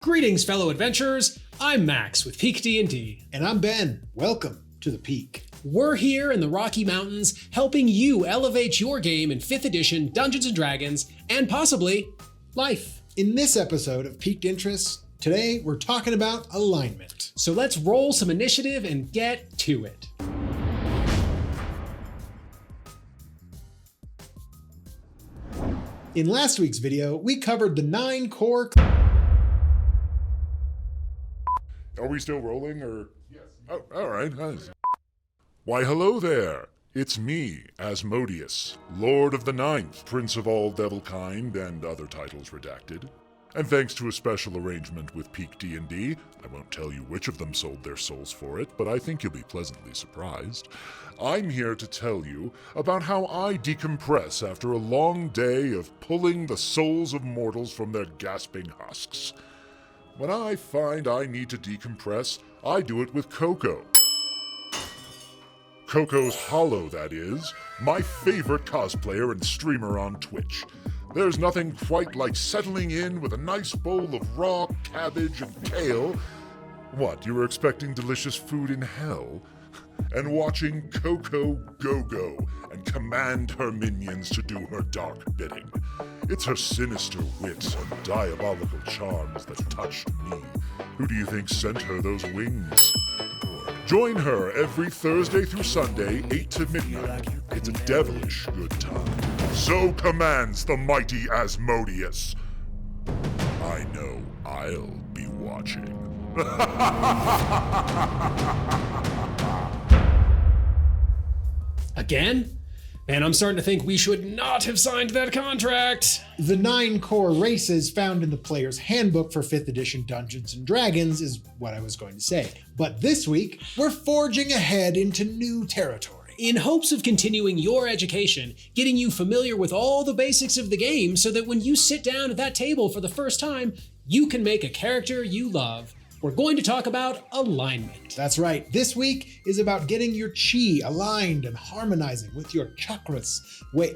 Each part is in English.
Greetings, fellow adventurers. I'm Max with Peak D&D. And I'm Ben. Welcome to the Peak. We're here in the Rocky Mountains helping you elevate your game in 5th edition Dungeons & Dragons and possibly life. In this episode of Peaked Interests, today we're talking about alignment. So let's roll some initiative and get to it. In last week's video, we covered the 9 core... Are we still rolling, or? Yes. Oh, all right. Nice. Why, hello there. It's me, Asmodeus, Lord of the Ninth, Prince of all Devilkind, and other titles redacted. And thanks to a special arrangement with Peak D&D, I won't tell you which of them sold their souls for it, but I think you'll be pleasantly surprised. I'm here to tell you about how I decompress after a long day of pulling the souls of mortals from their gasping husks. When I find I need to decompress, I do it with Coco. Coco's Hollow, that is, my favorite cosplayer and streamer on Twitch. There's nothing quite like settling in with a nice bowl of raw cabbage and kale. What, you were expecting delicious food in hell? And watching Coco go and command her minions to do her dark bidding. It's her sinister wit and diabolical charms that touched me. Who do you think sent her those wings? Join her every Thursday through Sunday, 8 to midnight. It's a devilish good time. So commands the mighty Asmodeus. I know I'll be watching. Again? Man, I'm starting to think we should not have signed that contract. The 9 core races found in the player's handbook for 5th edition Dungeons & Dragons is what I was going to say. But this week, we're forging ahead into new territory. In hopes of continuing your education, getting you familiar with all the basics of the game so that when you sit down at that table for the first time, you can make a character you love. We're going to talk about alignment. That's right. This week is about getting your chi aligned and harmonizing with your chakras. Wait,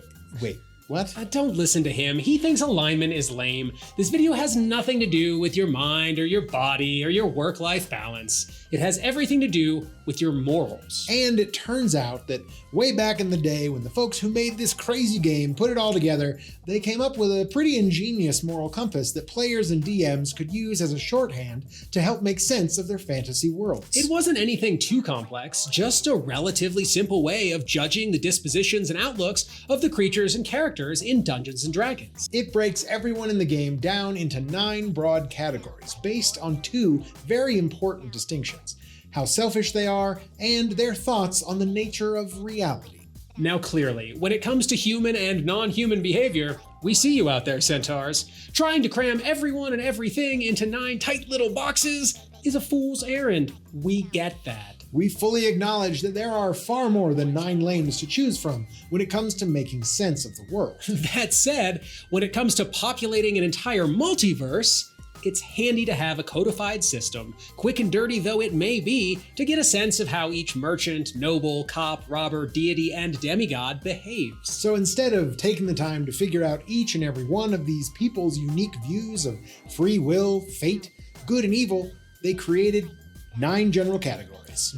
what? Don't listen to him. He thinks alignment is lame. This video has nothing to do with your mind or your body or your work-life balance. It has everything to do with your morals. And it turns out that way back in the day when the folks who made this crazy game put it all together, they came up with a pretty ingenious moral compass that players and DMs could use as a shorthand to help make sense of their fantasy worlds. It wasn't anything too complex, just a relatively simple way of judging the dispositions and outlooks of the creatures and characters in Dungeons & Dragons. It breaks everyone in the game down into 9 broad categories based on 2 very important distinctions: how selfish they are, and their thoughts on the nature of reality. Now clearly, when it comes to human and non-human behavior, we see you out there, centaurs. Trying to cram everyone and everything into 9 tight little boxes is a fool's errand. We get that. We fully acknowledge that there are far more than 9 lanes to choose from when it comes to making sense of the world. That said, when it comes to populating an entire multiverse, it's handy to have a codified system, quick and dirty though it may be, to get a sense of how each merchant, noble, cop, robber, deity, and demigod behaves. So instead of taking the time to figure out each and every one of these people's unique views of free will, fate, good and evil, they created 9 general categories.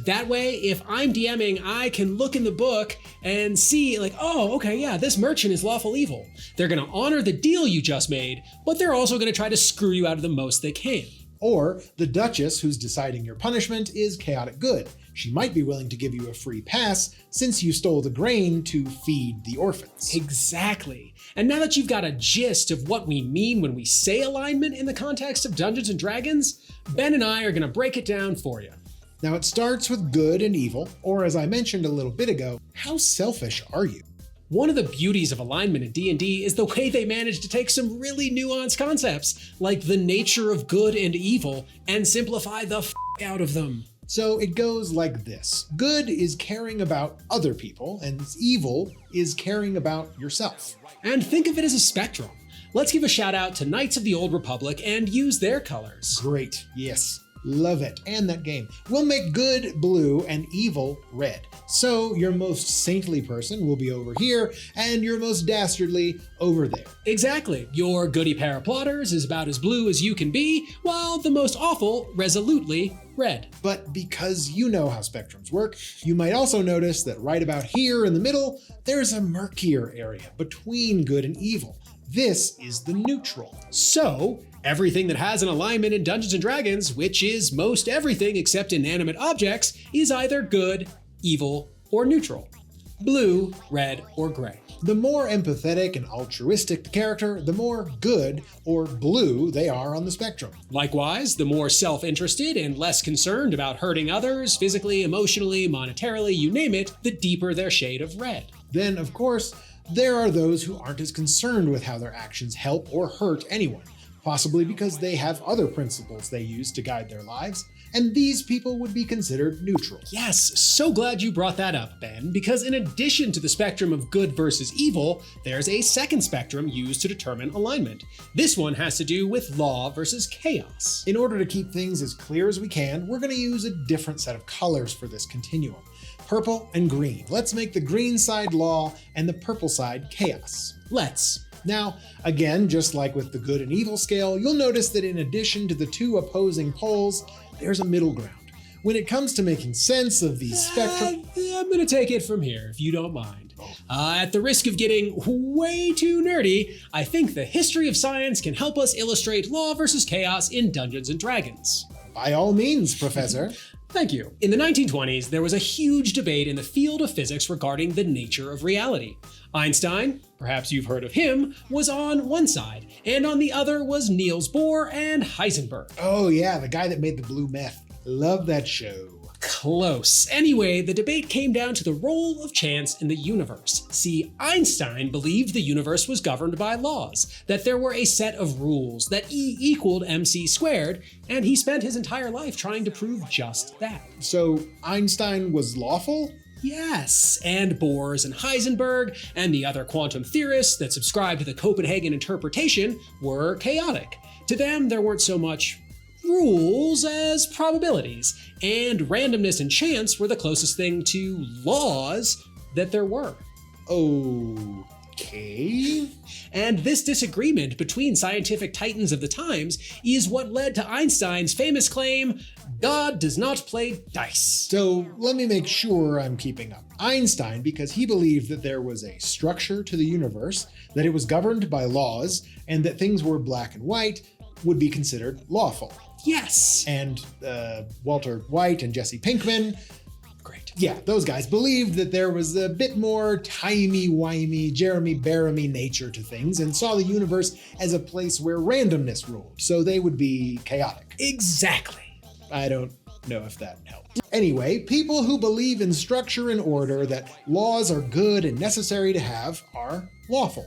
That way, if I'm DMing, I can look in the book and see like, oh, okay, yeah, this merchant is lawful evil. They're gonna honor the deal you just made, but they're also gonna try to screw you out of the most they can. Or the Duchess, who's deciding your punishment, is chaotic good. She might be willing to give you a free pass since you stole the grain to feed the orphans. Exactly. And now that you've got a gist of what we mean when we say alignment in the context of Dungeons & Dragons, Ben and I are gonna break it down for you. Now it starts with good and evil, or as I mentioned a little bit ago, how selfish are you? One of the beauties of alignment in D&D is the way they manage to take some really nuanced concepts, like the nature of good and evil, and simplify the out of them. So it goes like this. Good is caring about other people, and evil is caring about yourself. And think of it as a spectrum. Let's give a shout out to Knights of the Old Republic and use their colors. Great, yes. Love it. And that game. We'll make good blue and evil red. So your most saintly person will be over here, and your most dastardly over there. Exactly. Your goody pair of plotters is about as blue as you can be, while the most awful resolutely red. But because you know how spectrums work, you might also notice that right about here in the middle, there's a murkier area between good and evil. This is the neutral. So, everything that has an alignment in Dungeons & Dragons, which is most everything except inanimate objects, is either good, evil, or neutral. Blue, red, or gray. The more empathetic and altruistic the character, the more good or blue they are on the spectrum. Likewise, the more self-interested and less concerned about hurting others, physically, emotionally, monetarily, you name it, the deeper their shade of red. Then, of course, there are those who aren't as concerned with how their actions help or hurt anyone, possibly because they have other principles they use to guide their lives, and these people would be considered neutral. Yes, so glad you brought that up, Ben, because in addition to the spectrum of good versus evil, there's a second spectrum used to determine alignment. This one has to do with law versus chaos. In order to keep things as clear as we can, we're going to use a different set of colors for this continuum. Purple and green. Let's make the green side law and the purple side chaos. Let's. Now, again, just like with the good and evil scale, you'll notice that in addition to the two opposing poles, there's a middle ground. When it comes to making sense of these spectra... I'm gonna take it from here, if you don't mind. At the risk of getting way too nerdy, I think the history of science can help us illustrate law versus chaos in Dungeons & Dragons. By all means, Professor. Thank you. In the 1920s, there was a huge debate in the field of physics regarding the nature of reality. Einstein, perhaps you've heard of him, was on one side, and on the other was Niels Bohr and Heisenberg. Oh yeah, the guy that made the blue meth. Love that show. Close. Anyway, the debate came down to the role of chance in the universe. See, Einstein believed the universe was governed by laws, that there were a set of rules, that E equaled mc squared, and he spent his entire life trying to prove just that. So Einstein was lawful? Yes, and Bohr's and Heisenberg and the other quantum theorists that subscribed to the Copenhagen interpretation were chaotic. To them, there weren't so much rules as probabilities, and randomness and chance were the closest thing to laws that there were. Okay. And this disagreement between scientific titans of the times is what led to Einstein's famous claim, God does not play dice. So let me make sure I'm keeping up. Einstein, because he believed that there was a structure to the universe, that it was governed by laws, and that things were black and white, would be considered lawful. Yes. And Walter White and Jesse Pinkman, Great. yeah, those guys believed that there was a bit more timey-wimey, Jeremy Bearimy nature to things and saw the universe as a place where randomness ruled, so they would be chaotic. Exactly. I don't know if that helped. Anyway, people who believe in structure and order, that laws are good and necessary to have, are lawful.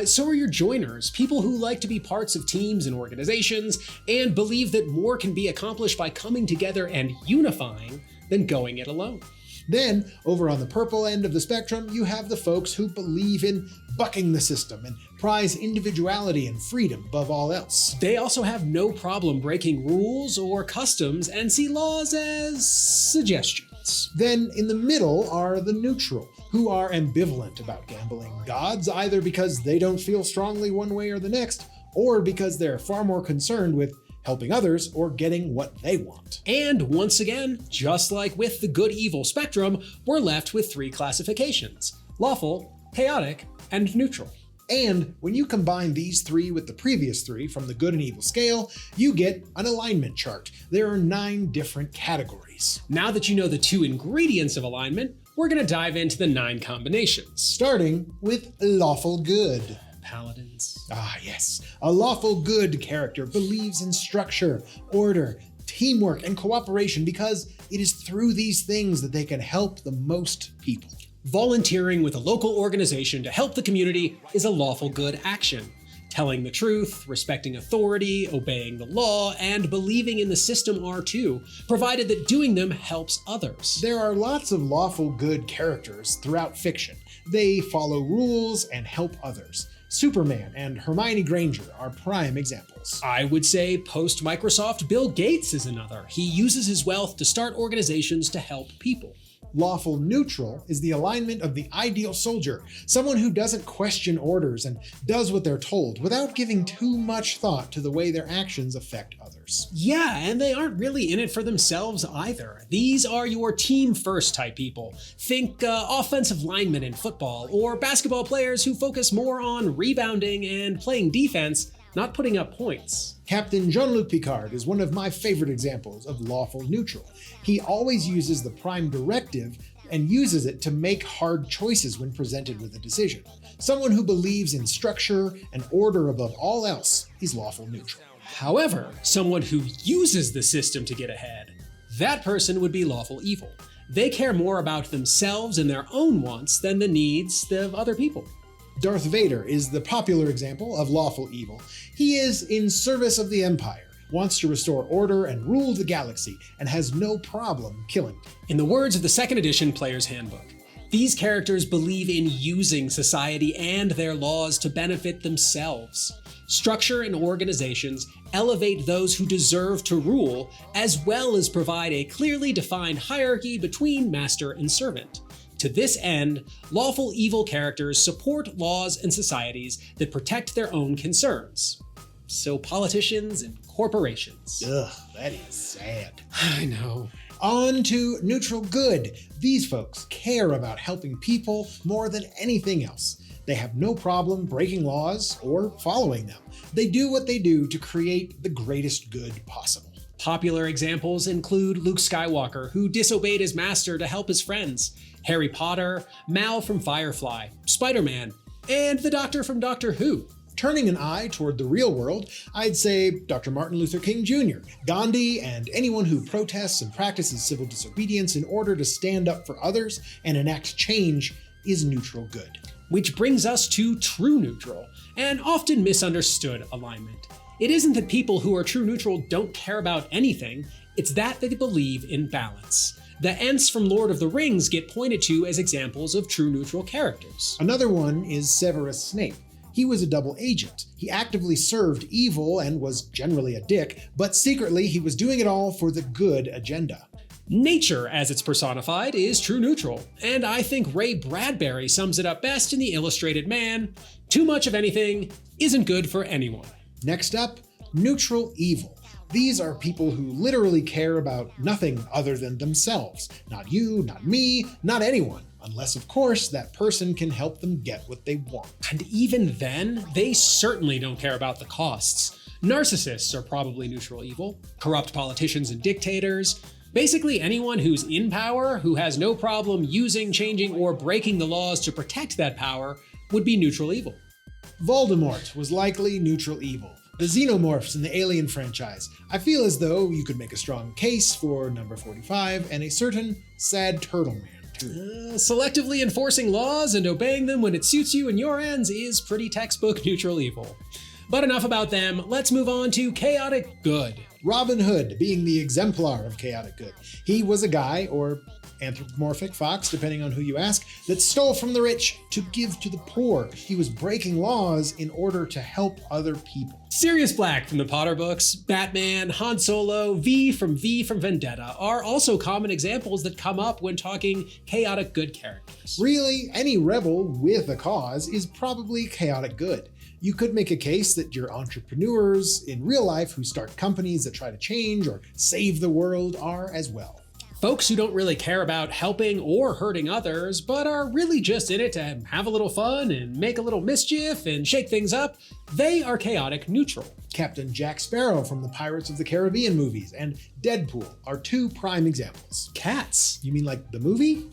So are your joiners, people who like to be parts of teams and organizations and believe that more can be accomplished by coming together and unifying than going it alone. Then, over on the purple end of the spectrum, you have the folks who believe in bucking the system and prize individuality and freedom above all else. They also have no problem breaking rules or customs and see laws as suggestions. Then, in the middle are the neutral, who are ambivalent about gambling gods, either because they don't feel strongly one way or the next, or because they're far more concerned with helping others or getting what they want. And once again, just like with the good-evil spectrum, we're left with three classifications: lawful, chaotic, and neutral. And when you combine these three with the previous three from the good and evil scale, you get an alignment chart. There are 9 different categories. Now that you know the 2 ingredients of alignment, we're going to dive into the 9 combinations. Starting with lawful good. Paladins. Ah, yes. A lawful good character believes in structure, order, teamwork, and cooperation because it is through these things that they can help the most people. Volunteering with a local organization to help the community is a lawful good action. Telling the truth, respecting authority, obeying the law, and believing in the system are too, provided that doing them helps others. There are lots of lawful good characters throughout fiction. They follow rules and help others. Superman and Hermione Granger are prime examples. I would say post-Microsoft Bill Gates is another. He uses his wealth to start organizations to help people. Lawful Neutral is the alignment of the ideal soldier, someone who doesn't question orders and does what they're told without giving too much thought to the way their actions affect others. Yeah, and they aren't really in it for themselves either. These are your team first type people. Think offensive linemen in football, or basketball players who focus more on rebounding and playing defense, not putting up points. Captain Jean-Luc Picard is one of my favorite examples of lawful neutral. He always uses the prime directive and uses it to make hard choices when presented with a decision. Someone who believes in structure and order above all else is lawful neutral. However, someone who uses the system to get ahead, that person would be lawful evil. They care more about themselves and their own wants than the needs of other people. Darth Vader is the popular example of lawful evil. He is in service of the Empire, wants to restore order and rule the galaxy, and has no problem killing. In the words of the 2nd edition Player's Handbook, these characters believe in using society and their laws to benefit themselves. Structure and organizations elevate those who deserve to rule, as well as provide a clearly defined hierarchy between master and servant. To this end, lawful evil characters support laws and societies that protect their own concerns. So politicians and corporations. Ugh, that is sad. I know. On to neutral good. These folks care about helping people more than anything else. They have no problem breaking laws or following them. They do what they do to create the greatest good possible. Popular examples include Luke Skywalker, who disobeyed his master to help his friends, Harry Potter, Mal from Firefly, Spider-Man, and the Doctor from Doctor Who. Turning an eye toward the real world, I'd say Dr. Martin Luther King Jr., Gandhi, and anyone who protests and practices civil disobedience in order to stand up for others and enact change is neutral good. Which brings us to true neutral, an often misunderstood alignment. It isn't that people who are true neutral don't care about anything, it's that they believe in balance. The Ents from Lord of the Rings get pointed to as examples of true neutral characters. Another one is Severus Snape. He was a double agent. He actively served evil and was generally a dick, but secretly he was doing it all for the good agenda. Nature, as it's personified, is true neutral, and I think Ray Bradbury sums it up best in The Illustrated Man. Too much of anything isn't good for anyone. Next up, neutral evil. These are people who literally care about nothing other than themselves. Not you, not me, not anyone. Unless, of course, that person can help them get what they want. And even then, they certainly don't care about the costs. Narcissists are probably neutral evil, corrupt politicians and dictators. Basically anyone who's in power, who has no problem using, changing, or breaking the laws to protect that power, would be neutral evil. Voldemort was likely neutral evil. The xenomorphs in the Alien franchise. I feel as though you could make a strong case for number 45 and a certain sad turtle man. Selectively enforcing laws and obeying them when it suits you and your ends is pretty textbook neutral evil. But enough about them, let's move on to chaotic good. Robin Hood being the exemplar of chaotic good. He was a guy, or anthropomorphic fox, depending on who you ask, that stole from the rich to give to the poor. He was breaking laws in order to help other people. Sirius Black from the Potter books, Batman, Han Solo, V from Vendetta are also common examples that come up when talking chaotic good characters. Really, any rebel with a cause is probably chaotic good. You could make a case that your entrepreneurs in real life who start companies that try to change or save the world are as well. Folks who don't really care about helping or hurting others, but are really just in it to have a little fun and make a little mischief and shake things up, they are chaotic neutral. Captain Jack Sparrow from the Pirates of the Caribbean movies and Deadpool are two prime examples. Cats. You mean like the movie?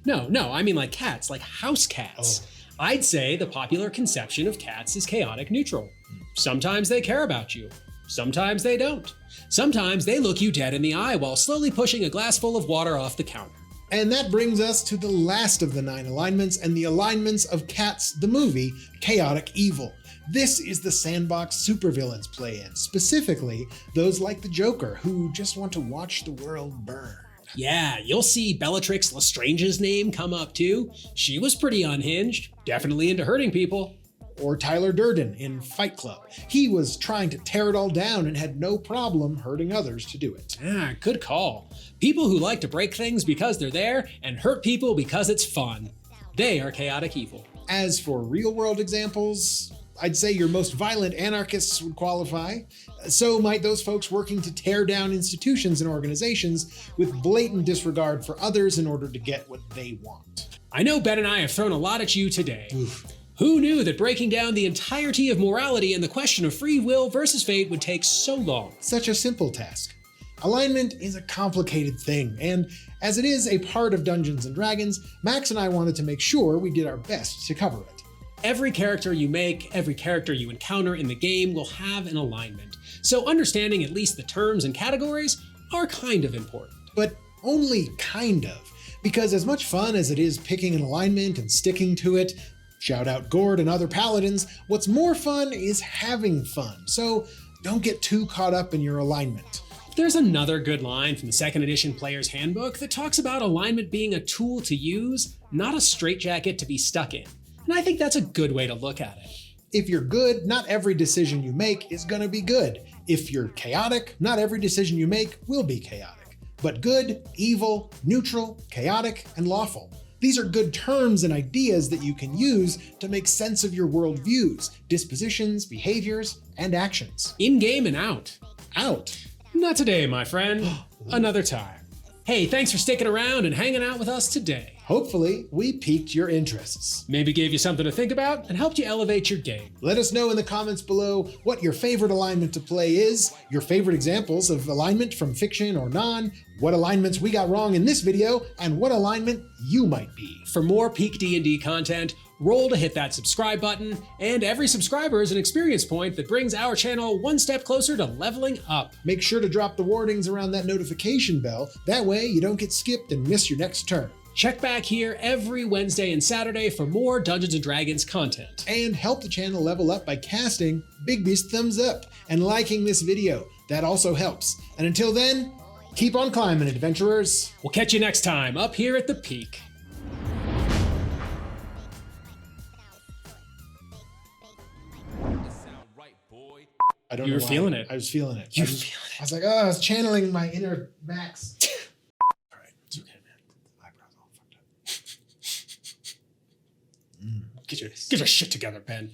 No, I mean like cats, like house cats. Oh. I'd say the popular conception of cats is chaotic neutral. Sometimes they care about you. Sometimes they don't. Sometimes they look you dead in the eye while slowly pushing a glass full of water off the counter. And that brings us to the last of the 9 alignments and the alignments of Cats, the movie, chaotic evil. This is the sandbox supervillains play in, specifically those like the Joker who just want to watch the world burn. Yeah, you'll see Bellatrix Lestrange's name come up too. She was pretty unhinged, definitely into hurting people. Or Tyler Durden in Fight Club. He was trying to tear it all down and had no problem hurting others to do it. Ah, good call. People who like to break things because they're there and hurt people because it's fun. They are chaotic evil. As for real-world examples, I'd say your most violent anarchists would qualify. So might those folks working to tear down institutions and organizations with blatant disregard for others in order to get what they want. I know Ben and I have thrown a lot at you today. Oof. Who knew that breaking down the entirety of morality and the question of free will versus fate would take so long? Such a simple task. Alignment is a complicated thing, and as it is a part of Dungeons & Dragons, Max and I wanted to make sure we did our best to cover it. Every character you make, every character you encounter in the game will have an alignment, so understanding at least the terms and categories are kind of important. But only kind of, because as much fun as it is picking an alignment and sticking to it, shout out Gord and other paladins, what's more fun is having fun, so don't get too caught up in your alignment. There's another good line from the 2nd edition Player's Handbook that talks about alignment being a tool to use, not a straitjacket to be stuck in. And I think that's a good way to look at it. If you're good, not every decision you make is gonna be good. If you're chaotic, not every decision you make will be chaotic. But good, evil, neutral, chaotic, and lawful. These are good terms and ideas that you can use to make sense of your worldviews, dispositions, behaviors, and actions. In-game and out. Out. Not today, my friend. Another time. Hey, thanks for sticking around and hanging out with us today. Hopefully, we piqued your interests. Maybe gave you something to think about and helped you elevate your game. Let us know in the comments below what your favorite alignment to play is, your favorite examples of alignment from fiction or non, what alignments we got wrong in this video, and what alignment you might be. For more peak D&D content, roll to hit that subscribe button, and every subscriber is an experience point that brings our channel one step closer to leveling up. Make sure to drop the warnings around that notification bell, that way you don't get skipped and miss your next turn. Check back here every Wednesday and Saturday for more Dungeons & Dragons content. And help the channel level up by casting big beast thumbs up and liking this video. That also helps. And until then, keep on climbing, adventurers. We'll catch you next time up here at the peak. I don't You know were why. feeling it. I was feeling it. You I were was, feeling I was like, oh, I was channeling my inner Max. All right, it's okay, man. Eyebrows all fucked up. Get your shit together, Ben.